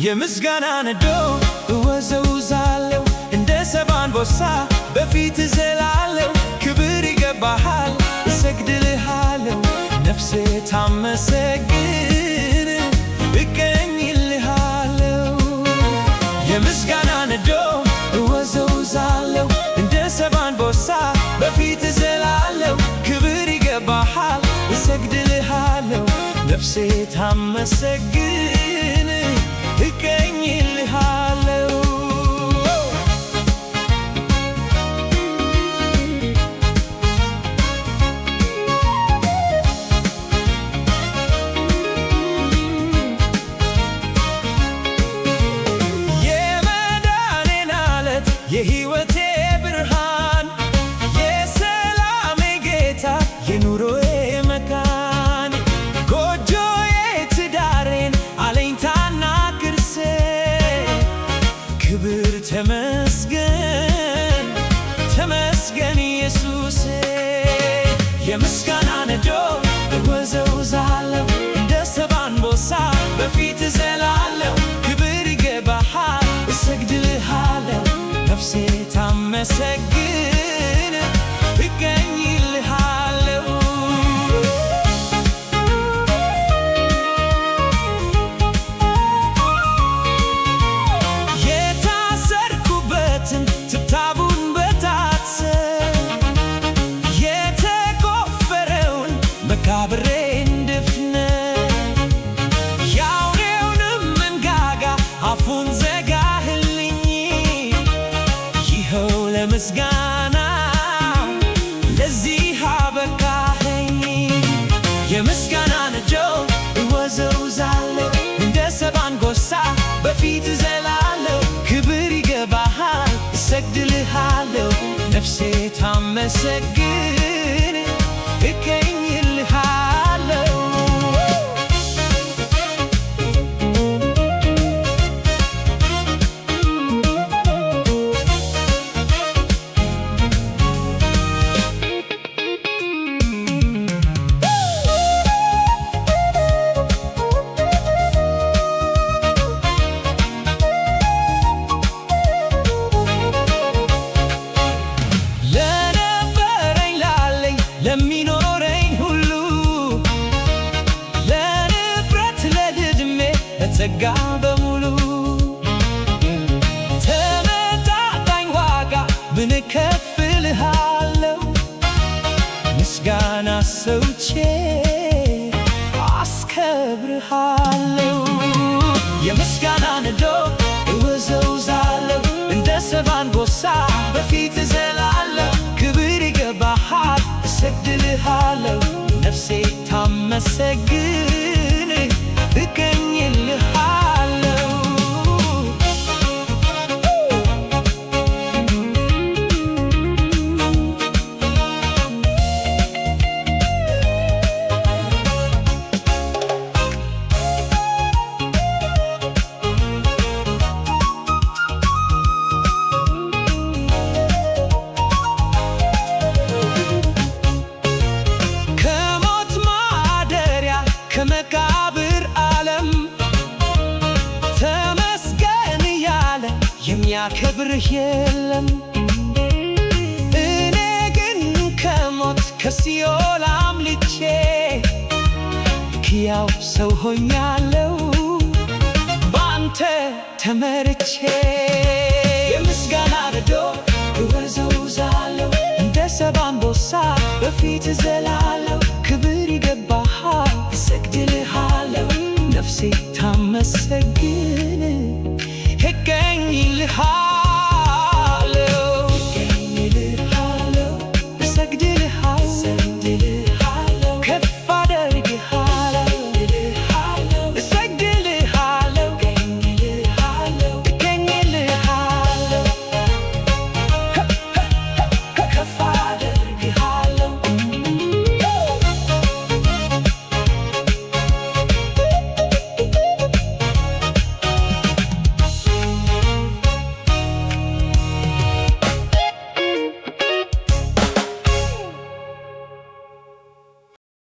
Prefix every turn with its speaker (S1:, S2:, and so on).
S1: የምስጋና ነዶ እወዘውዛለሁ እንደ ሰባ አንበሳ በፊት እዘላለሁ። ክብር ይገባሃል እሰግድልሃለሁ ነፍሴ ታመሰግን እቀኝልሃለሁ። የምስጋና ነዶ እወዘውዛለሁ እንደ ሰባ አንበሳ በፊት እዘላለሁ። ክብር ይገባሃል እሰግድልሃለሁ ነፍሴ ታመሰግን እቀኝልሃለሁ። የመዳኔን ዓለት የሕይወቴ ብርሃን የሰላሜ ጌታ የኑሮዬ መካን ጎጆዬ ትዳሬን አለኝታና ቅርሴ ክብር ተመስገን ተመስገን ኢየሱሴ። የምስጋና ነዶ እወዘውዛለሁ እንደ ሰባ አንበሳ በፊት እዘላለሁ። ክብር ይገባሃል እሰግድልሃለሁ ነፍሴ ታመሰግን እቀኝልሃለሁ። የታሰርኩበትን ትብታቡን በታትሰ የተቆፈረውን መቃብሬን ድፍነ የአውሬውንም መንጋጋ አፉን ዘጋህልኝ። ይኸው ለምስጋና ለዚህ አበቃኸኝ። የምስጋና ነዶ እወዘውዛለሁ እንደ ሰባ አንበሳ በፊት እዘላለሁ። ክብር ይገባሃል እሰግድልሃለሁ ነፍሴ ታመሰግን እቀኝልሃለሁ። ለነበረኝ ላለኝ ለሚኖረኝ ሁሉ ለንብረት ለዕድሜ ለጸጋ በሙሉ ተመጣጣኝ ዋጋ ምን እከፍልሃለሁ? ምስጋና ሰውቼ አስከብርሃለሁ። የምስጋና ነዶ እወዘውዛለሁ እንደ ሰባ አንበሳ በፊት እዘላለሁ። ክብር ይገባሃል እሰግድልሃለሁ ነፍሴ ታመሰግን እቀኝልሃለሁ። ከሞት ማደሪያ ከመቃብር ዓለም ተመስገን እያለ የሚያከብርህ የለም። እኔ ግን ከሞት ከሲኦል አምልጬ ሕያው ሰው ሆኛለሁ ባንተ ተመርቼ። የምስጋና ነዶ እወዘውዛለሁ እንደ ሰባ አንበሳ በፊት እዘላለሁ። ክብር ይገባሃል እሰግድልሃለሁ ነፍሴ ታመሰግን እቀኝልሃለሁ።